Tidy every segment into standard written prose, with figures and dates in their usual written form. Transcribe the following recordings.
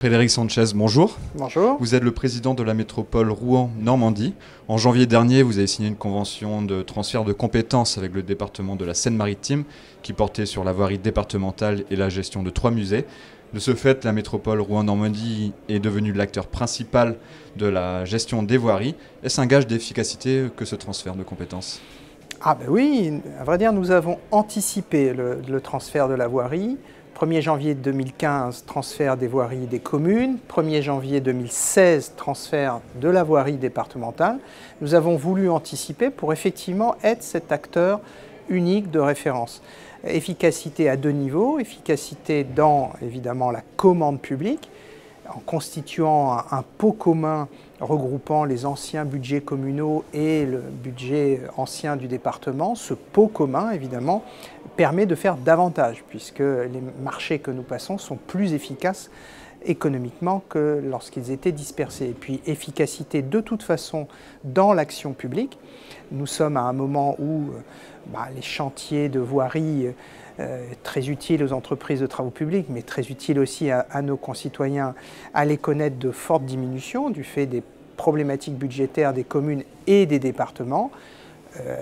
Frédéric Sanchez, bonjour. Bonjour. Vous êtes le président de la métropole Rouen-Normandie. En janvier dernier, vous avez signé une convention de transfert de compétences avec le département de la Seine-Maritime qui portait sur la voirie départementale et la gestion de 3 musées. De ce fait, la métropole Rouen-Normandie est devenue l'acteur principal de la gestion des voiries. Est-ce un gage d'efficacité que ce transfert de compétences ? Ah ben oui, à vrai dire, nous avons anticipé le transfert de la voirie. 1er janvier 2015, transfert des voiries des communes. 1er janvier 2016, transfert de la voirie départementale. Nous avons voulu anticiper pour effectivement être cet acteur unique de référence. Efficacité à 2 niveaux, efficacité dans évidemment la commande publique, en constituant un pot commun regroupant les anciens budgets communaux et le budget ancien du département. Ce pot commun, évidemment, permet de faire davantage, puisque les marchés que nous passons sont plus efficaces économiquement que lorsqu'ils étaient dispersés. Et puis, efficacité de toute façon dans l'action publique. Nous sommes à un moment où les chantiers de voirie très utiles aux entreprises de travaux publics, mais très utiles aussi à nos concitoyens, allaient connaître de fortes diminutions du fait des problématiques budgétaires des communes et des départements.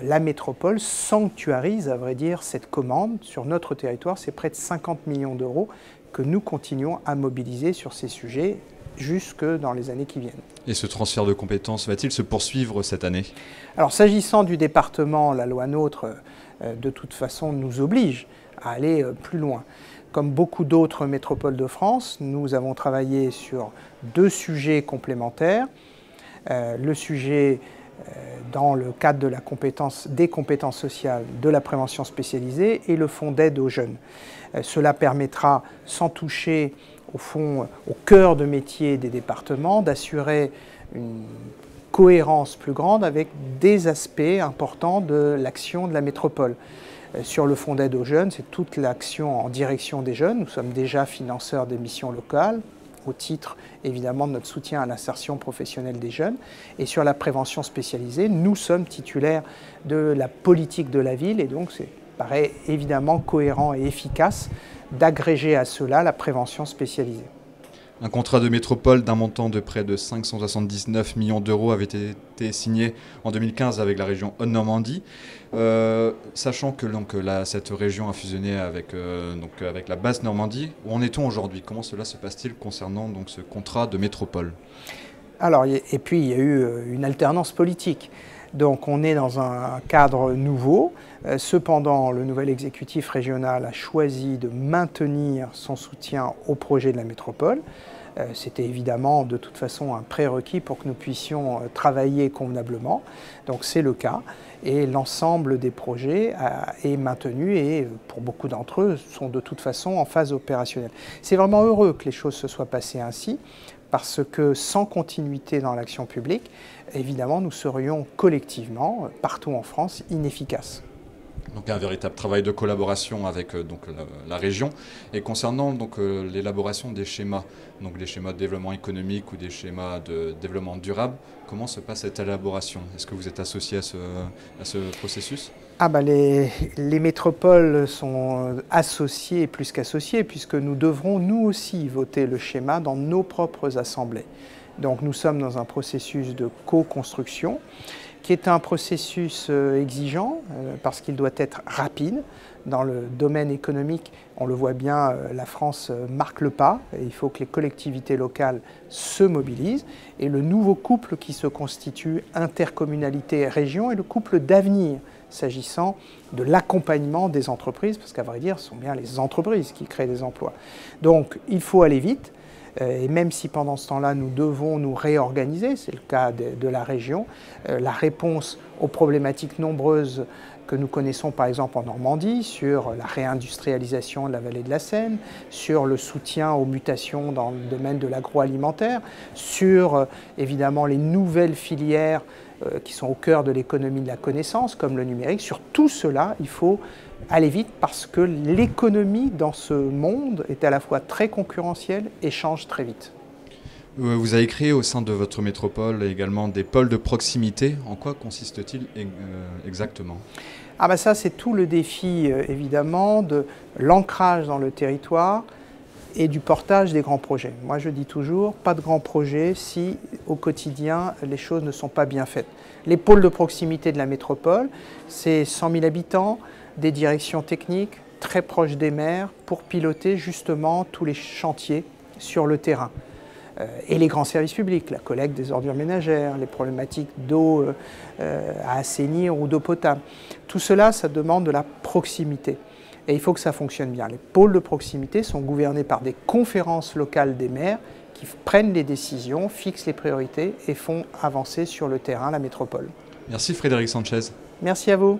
La métropole sanctuarise, à vrai dire, cette commande sur notre territoire. C'est près de 50 millions d'euros que nous continuons à mobiliser sur ces sujets jusque dans les années qui viennent. Et ce transfert de compétences va-t-il se poursuivre cette année ? Alors, s'agissant du département, la loi NOTRe, de toute façon, nous oblige à aller plus loin. Comme beaucoup d'autres métropoles de France, nous avons travaillé sur 2 sujets complémentaires. Le sujet dans le cadre de des compétences sociales, de la prévention spécialisée et le fonds d'aide aux jeunes. Cela permettra, sans toucher au fond au cœur de métier des départements, d'assurer une cohérence plus grande avec des aspects importants de l'action de la métropole. Sur le fonds d'aide aux jeunes, c'est toute l'action en direction des jeunes. Nous sommes déjà financeurs des missions locales, au titre évidemment de notre soutien à l'insertion professionnelle des jeunes. Et sur la prévention spécialisée, nous sommes titulaires de la politique de la ville et donc c'est paraît évidemment cohérent et efficace d'agréger à cela la prévention spécialisée. Un contrat de métropole d'un montant de près de 579 millions d'euros avait été signé en 2015 avec la région Haute-Normandie. Sachant que cette région a fusionné avec la Basse-Normandie, où en est-on aujourd'hui? Comment cela se passe-t-il concernant ce contrat de métropole? Alors, et puis il y a eu une alternance politique. Donc on est dans un cadre nouveau. Cependant, le nouvel exécutif régional a choisi de maintenir son soutien au projet de la métropole. C'était évidemment de toute façon un prérequis pour que nous puissions travailler convenablement. Donc c'est le cas. Et l'ensemble des projets est maintenu et pour beaucoup d'entre eux sont de toute façon en phase opérationnelle. C'est vraiment heureux que les choses se soient passées ainsi, parce que sans continuité dans l'action publique, évidemment, nous serions collectivement, partout en France, inefficaces. Donc un véritable travail de collaboration avec la région. Et concernant l'élaboration des schémas, donc les schémas de développement économique ou des schémas de développement durable, comment se passe cette élaboration? Est-ce que vous êtes associé à ce processus? Les métropoles sont associées, plus qu'associées, puisque nous devrons nous aussi voter le schéma dans nos propres assemblées. Donc nous sommes dans un processus de co-construction qui est un processus exigeant parce qu'il doit être rapide. Dans le domaine économique, on le voit bien, la France marque le pas et il faut que les collectivités locales se mobilisent. Et le nouveau couple qui se constitue, intercommunalité-région, est le couple d'avenir s'agissant de l'accompagnement des entreprises, parce qu'à vrai dire, ce sont bien les entreprises qui créent des emplois. Donc il faut aller vite. Et même si pendant ce temps-là, nous devons nous réorganiser, c'est le cas de la région, la réponse aux problématiques nombreuses que nous connaissons par exemple en Normandie, sur la réindustrialisation de la vallée de la Seine, sur le soutien aux mutations dans le domaine de l'agroalimentaire, sur évidemment les nouvelles filières qui sont au cœur de l'économie de la connaissance, comme le numérique. Sur tout cela, il faut aller vite parce que l'économie dans ce monde est à la fois très concurrentielle et change très vite. Vous avez créé au sein de votre métropole également des pôles de proximité. En quoi consiste-t-il exactement? Ça, c'est tout le défi, évidemment, de l'ancrage dans le territoire et du portage des grands projets. Moi je dis toujours, pas de grands projets si au quotidien les choses ne sont pas bien faites. Les pôles de proximité de la métropole, c'est 100 000 habitants, des directions techniques très proches des maires pour piloter justement tous les chantiers sur le terrain. Et les grands services publics, la collecte des ordures ménagères, les problématiques d'eau à assainir ou d'eau potable. Tout cela, ça demande de la proximité. Et il faut que ça fonctionne bien. Les pôles de proximité sont gouvernés par des conférences locales des maires qui prennent les décisions, fixent les priorités et font avancer sur le terrain la métropole. Merci Frédéric Sanchez. Merci à vous.